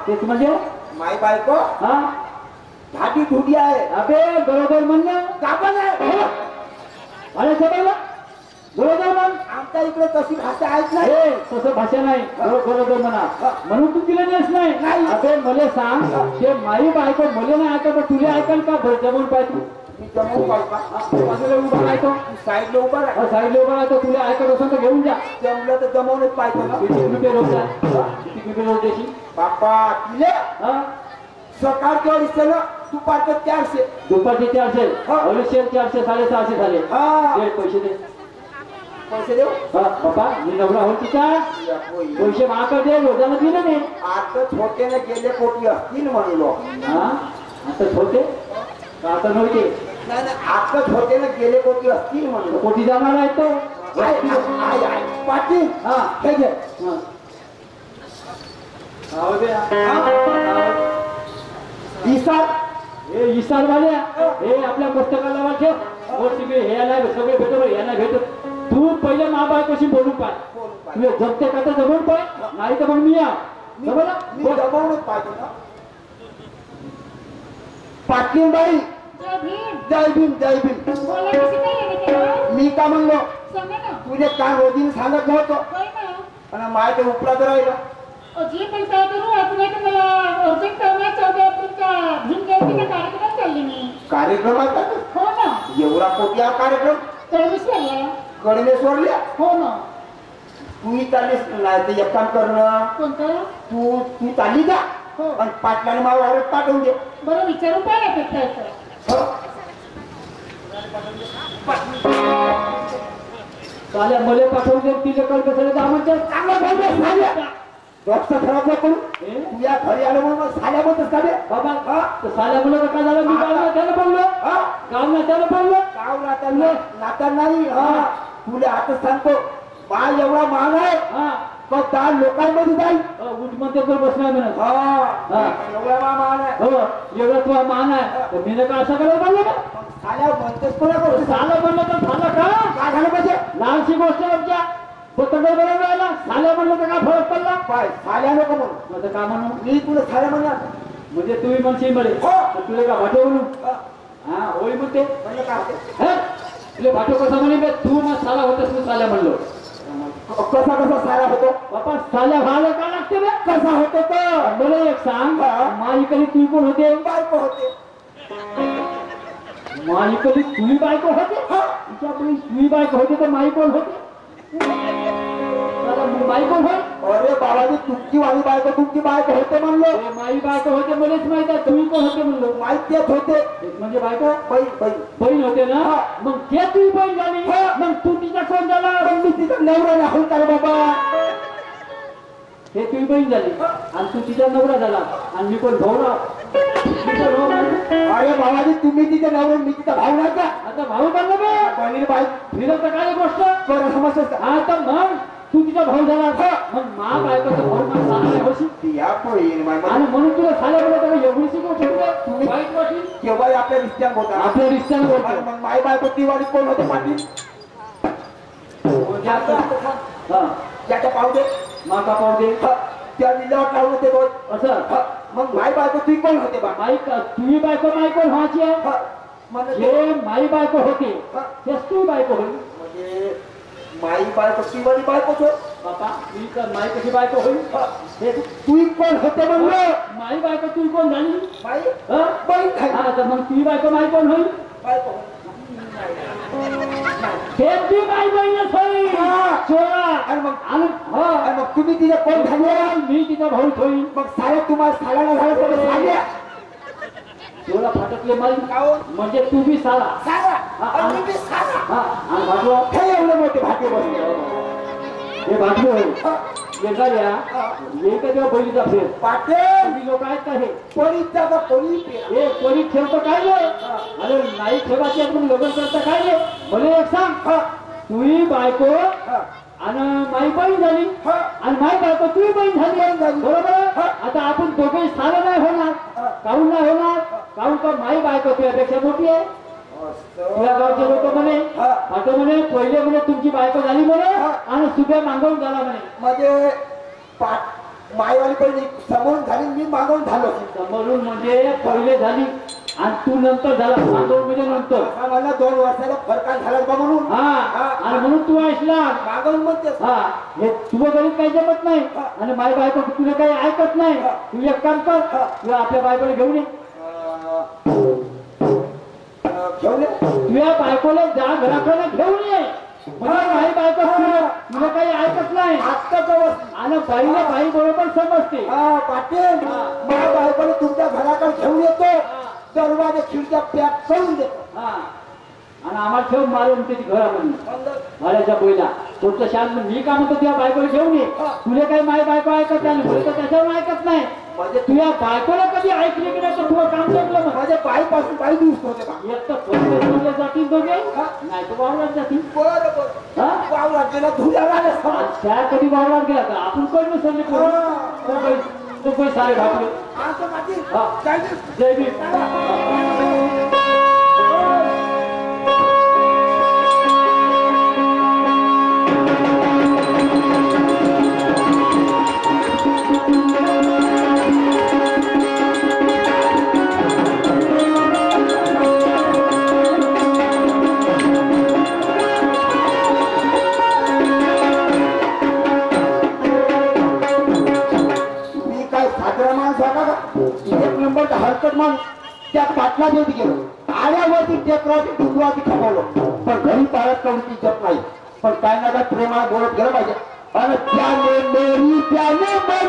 तेच म्हणजे माई बायको हा धाटी धुडी आहे. अबे बरोबर म्हणणं कापण आहे. अरे सगळं बरोबर म्हण. आमच्या इकडे तशी भाषा आहेत नाही. हे तसं भाषा नाही. बरोबर म्हणा म्हणून तू तिला नेस नाही. अबे मला सांग ते माई बायको मला नाही ऐकत तुला ऐकल का जमून पाहिजे. मी जमवून बाजूला उभा राहतो साईडला उभा राहा. साईडला उभा राहतो तुला ऐकत असेल तर घेऊन जा. जमलं तर जमवूनच पाहिजे ना. किती रुपये रोज किती रुपये रोज देशी बाप्पा तिले सकाळचे 250 ना दुपारचं 400. दुपारचे 400 400 400 650 झाले. दे पैसे दे. पैसे देऊ बाबा मी नवरा हो तिचा पैसे मागं दे रोजानं दिले नाही. आताच होते ना गेले कोटी असतील म्हणलो. हा आता होते आता नव्हते. नाही नाही आताच होते ना गेले कोटी असतील म्हणलो. कोटी जाणार आहे तो पाटील. हा हे घे. इसार हे इसार वाल्या हे आपल्या पुस्तकाला वाचे हे याला सगळे भेटो यांना भेटत. तू पहिले मा बायकोशी बोलून पाय. तुझे जमते का तर जमून पाय नाही तर मग मी या मी जमवूनच पाहिजे ना. पाटील बाई जय भीम जय भीम. मी का म्हणलो तुझे काय रोजीने सांगत नव्हतो आणि माय ते उपला तर राहिला. जी पण काय करू आपण मला अर्जंट कामात 14 एप्रिलचा भीम जयंतीचा कार्यक्रम चालली मी. कार्यक्रम आता हो ना. एवढा कोटी हा कार्यक्रम कळमेश्वरला. कळमेश्वरला हो ना. तूही चाललीस नाही तर एक काम करणं. कोणतं तू चालली जा आणि पाटलाने मला वावरात पाठवून दे. बरं विचारून काय अपेक्षा आहे. चाल्या मले पाठवून दे तिथे कळ कसं आमच्या चांगला डॉक्टर खराब नको तू या घरी आलो म्हणून साल्या म्हणतोस का बे. बाबा साल्या मुलं काय झालं मी गाव त्याला बोललो गाव त्याला बोललो गाव नाता नाही. तुला आता सांगतो बाळ एवढा महान आहे पण 10 लोकांमध्ये जाईल. उठमध्ये तर बसणार म्हणत एवढा महान आहे. हो एवढा तुला मान आहे तर मी का असं करायला बोललो का. साल्या म्हणतेस कोणा करू. साला म्हणलं तर झालं का काय झालं पाहिजे. लहानशी गोष्ट आमच्या पुस्तकात बरोबर आला. साल्या म्हणलं तर काय फरक पडला. पाय साल्या नको म्हणून माझं का म्हणू मी तुला साल्या म्हणणार म्हणजे तुम्ही म्हणशील मध्ये तुला का भाटो म्हणू. हा होळी म्हणते म्हणजे काय होते तुला भाटो कसा म्हणे तू मग साला होतस तू साल्या म्हणलो. कसा कसा साल्या होतो बापा साल्या व्हायला का लागते बे. कसा होतो तर मला एक सांग माई कधी तू कोण होते. बायको होते. माई कधी तुझी बायको होते. तुझी बायको होते तर माई कोण होते. बायको होय. अरे बाबाजी तुमची वाली बायको तुमची बायको होते म्हणलो. माई बायको होते मलाच माहित आहे. तुम्ही कोण होते म्हणलो. माहीत तेच होते म्हणजे बायको बहीण होते ना. मग ते तुझी बहीण झाली मग तू तिचा कोण झाला. मी तिचा नवरा राहून का बाबा. हे तुझी बहीण झाली आणि तू तिचा नवरा झाला आणि मी कोण भाऊ. अरे बाबाजी तुम्ही तिचा नवरा मी तिचा भाऊ नाही का. आता भाऊ बनला बे. बहीण बाई फिरत काय गोष्ट बरं समजत. आता मग तू तिचा भाऊ झाला मग मा बायकोचा भाऊ मला साला होशी आणि म्हणून तुला साल्या बोलत एवढीशी गोष्ट तुम्ही वाईट वाटली केव्हा आपल्या रिश्त्यात होता. आपल्या रिश्त्यात बोलतो. मग माई बायको ती वाली कोण होते पाटील. त्याच्या पाहू दे माका पाहू दे त्या विल्ल्यावर लावून होते रोज असं. मग माई बायको ती कोण होते बा. माई तुझी बायको माई कोण व्हायची आहे. जे माई बायको होते तेच तू बायको होईल. म्हणजे माई बायको ती वाली बायकोच बापा मी माई कशी बायको होईल. तू कोण होते म्हणलं. माई बायको तू कोण झाली. माई बहीण खाली. तर मग तुझी बायको माई कोण होईल. बायको ती माई बहीणच होईल. चोरा आणि मग तुम्ही तिच्या कोण झाले. मी तिचा भाऊ होईल. मग साऱ्या तुम्हाला साल्याला झालं तर साल्या चोरा फाटकले माई म्हणजे तू बी साला आणि भाटलो हे एवढे मोठे भाटे बसले. हे भाटलो होईल. शेजाऱ्या एक जेव्हा बहिणीचा फेर पाटे लोक आहेत का. हे पोलीसचा कोणी हे कोणी ठेवतो काय नाही. अरे नाही ठेवायचे पण लग्न करता काय नाही. मला एक सांग तुही बायको आणि माई बहीण झाली आणि माई बायको तुही बहीण झाली बरोबर. आता आपण दोघे सारं नाही होणार. काहून नाही होणार. काहून का माई बायको तुझ्यापेक्षा मोठी आहे. तुझ्या गावचे लोक म्हणे आता म्हणे पहिले म्हणे तुमची बायको झाली म्हणे आणि सुभ्या मागवून झाला म्हणे. म्हणजे मायवाली पहिली समोरून झाली, मी मागून झालो. समोरून म्हणजे पहिले झाली आणि तू नंतर झाला. मागून म्हणजे नंतर. मला 2 वर्षाला फरक झाला बा म्हणून. हा आणि म्हणून तू ऐकला मागून म्हणते. हा हे तुझं गरीब काही जमत नाही आणि माय बायको तुला काही ऐकत नाही. तू एक काम कर, तुला आपल्या बायकोला घेऊन ये. घेऊन ये तुझ्या बायकोला जा घराकडे घेऊन ये. माई बायको तुला काही ऐकत नाही. आणि बाईला बाई बरोबर समजते. पाटील माझ्या बायकोला तुमच्या घराकडे घेऊन येतो, दरवाजे खिडक्या पॅक करून देतो. आणि आम्हाला ठेवून मारून त्याची घरामध्ये भाड्याच्या पहिला तुमचं शांत. मी का म्हणतो तुझ्या बायकोला घेऊन ये. तुला काही माई बायको ऐकत नाही, मुलं तर त्याच्यावर ऐकत नाही. म्हणजे तुझ्या बायकोला कधी ऐकले की नाही तर तुला काम जमलं. माझ्या बाईपासून बाई दिवस होते. एक तर पहिले जातील दोघे, नाही तर वावरात जातील. बरोबर वावरात गेला धुळ्याला त्या कधी वावरात गेला तर आपण कोण विसरले तो पैसे सारे भागले. जय भीम. एक नंबर हरकत माणूस त्या पाटला देत गेलो. आल्यावरती टेकरावरती डुंगरावरती खपवलो, पण घरी पाळत कवडी जप नाही. पण काय ना काय प्रेमाला बोलत गेलं पाहिजे. आणि त्याने मेरी त्याने मन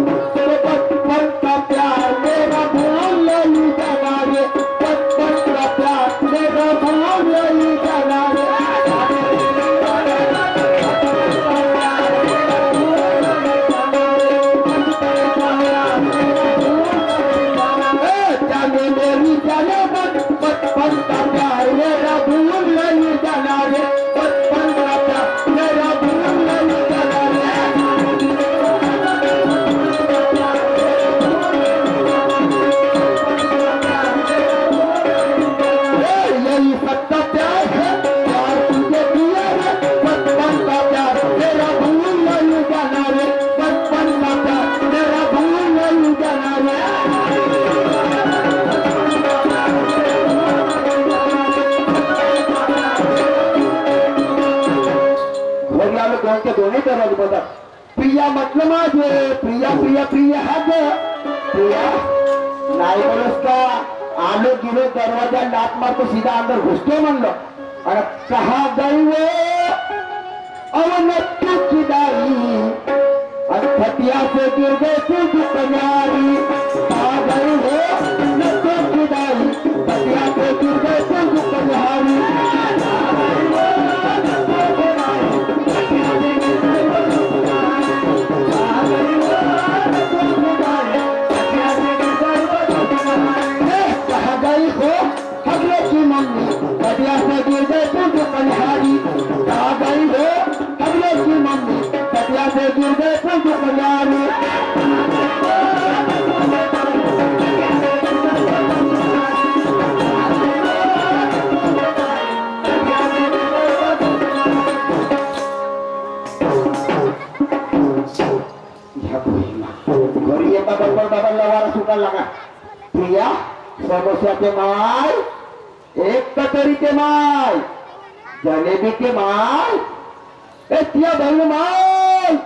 बचपन का प्यार मेरा भूल नहीं जाना रे, बचपन का प्यार मेरा भूल नहीं जाना रे. बचपन का प्यार मेरा भूल नहीं जाना रे, बचपन का प्यार मेरा भूल नहीं जाना रे. यही सबका प्यार है, प्यार तुझे दिया रे, बचपन का प्यार मेरा भूल नहीं जाना रे, बचपन का प्यार मेरा भूल नहीं जाना रे. दोन्ही दरवाजे बोलतात. प्रिया म्हटलं माझे, प्रिया प्रिया प्रिया हा ग प्रिया नाही बोलस का. आलो गेलो दरवाजा लात मारतो सीधा अंदर घुसतो म्हणलं. आणि कहा गई वो अवनत्तू की दाई, खटिया से गिर गए तू कन्यारी. कहा गई वो नत्तू की दाई, खटिया से गिर गए तू कन्यारी. गई हो हगले की मम्मी, खटिया से गिर गए तू कन्यारी. कहा गई हो हगले की मम्मी, खटिया से गिर गए तू कन्यारी. घरी येता बरोबर बाबाला वारा सुटायला लागा. प्रिया समोस्याचे माय, एक कटोरीचे माय, जलेबीचे माय, त्या बहीण माय.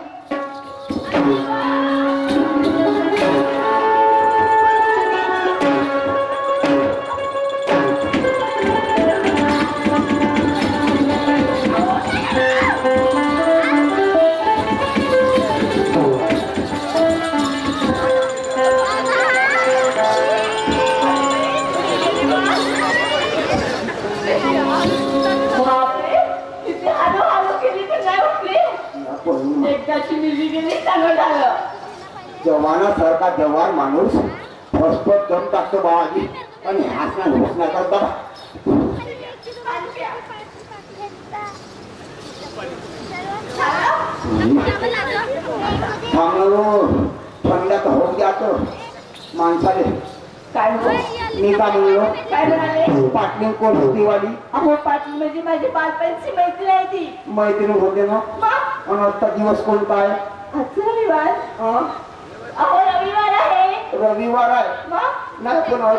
जवानासारखा जवान माणूस फसफट दम टाकतो बाबाजी आणि हसना घोषणा करता. थंडात होऊन जातो माणसाले. काय मी का म्हणलो काय म्हणाले. पाटली कोण होती वाली. अहो पाटील म्हणजे माझी बालपणची मैत्रीण आहे ती. मैत्रीण होते ना. आणि आता दिवस कोणता आहे. आज रविवार हा? अहो रविवार आहे रविवार आहे मग नाही पण आज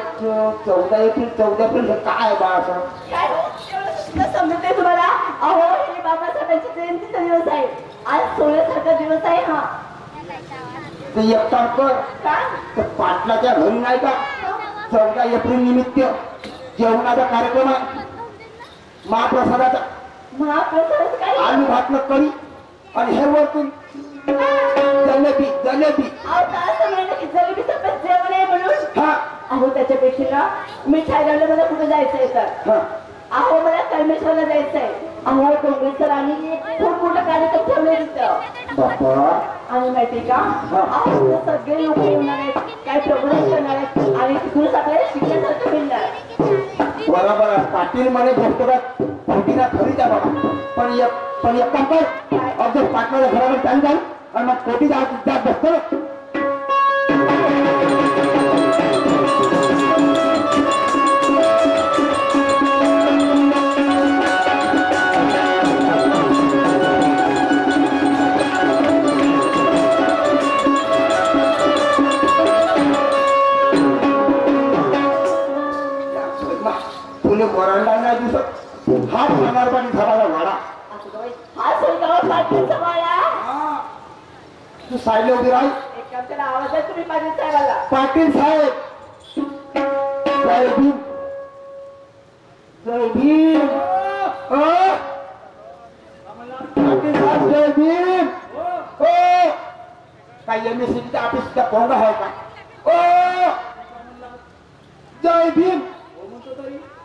14 एप्रिल काय बा असं काय हो? एवढं सुद्धा समजत नाही तुम्हाला अहो हे बाबासाहेबांची जयंतीचा दिवस आहे आज सोहळ्यासारखा दिवस आहे हा ते एक काम कर का तर पाटलाच्या घरी नाही का 14 एप्रिल निमित्त जेवणाचा कार्यक्रम आहे महाप्रसादाचा महाप्रसाद काय आलू भातलं करी आणि हे वरतून जलेबी अहो तर असं म्हणलं की जलेबीचं पण जेवण आहे म्हणून हा अहो त्याच्यापेक्षा ना मिठाई लावलं मला कुठे जायचंय तर हा अहो मला कळमेश्वरला जायचंय अहो डोंगरे सरांनी खूप मोठं कार्यक्रम ठेवले तिथं बाबा आणि माहिती का अहो तिथं सगळे लोक येणार आहेत काय प्रोग्राम करणार आहेत आणि तिथूनच आपल्याला शिकण्यासारखं मिळणार बरोबर आहे. पाटील म्हणे पुस्तकात खोटीला खरी द्या बाबा पण एक काम कर अगदी पाटलाच्या घरावर टाइम जाईल आणि मग खोटी जात बसतो तुले वरांडा नाही दिसत हात मारणार पाणी झाडाला वाडा हा सोयगाव पाटील समाया तू सायले उभी राही एक काम करा आवाज आहे तुम्ही पाटील साहेबाला पाटील साहेब जय भीम जय भीम पाटील साहेब जय भीम हो काय एमएससीच्या ऑफिसचा पोंगा आहे का ओ जय भीम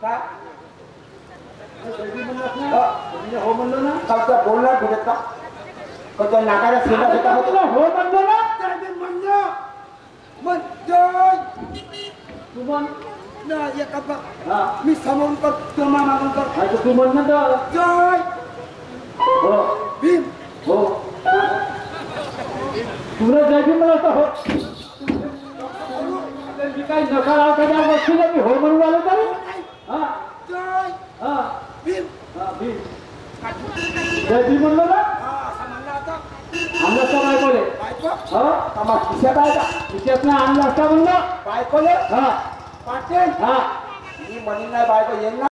काय हो म्हणलो ना कालचा बोलला भेटत का कधी नाकाला सेवा घेता होता हो म्हणलो ना तू म्हण हा मी समोरून करतो मागून करतो आता तू म्हण ना तर. जय हो भीम हो तुला जायची मला असं हो मी काही नकार आवता बसली मी हो म्हणून आलो तरी हा जय हा भीम हा भीम जय भीम म्हणलो ना आणलं असता बायकोले हो आम्हा खिशात आहे का तिच्यात आणलं असता म्हणलं बायकोले हा पाटील हा मी म्हणीन नाही बायको येईल ना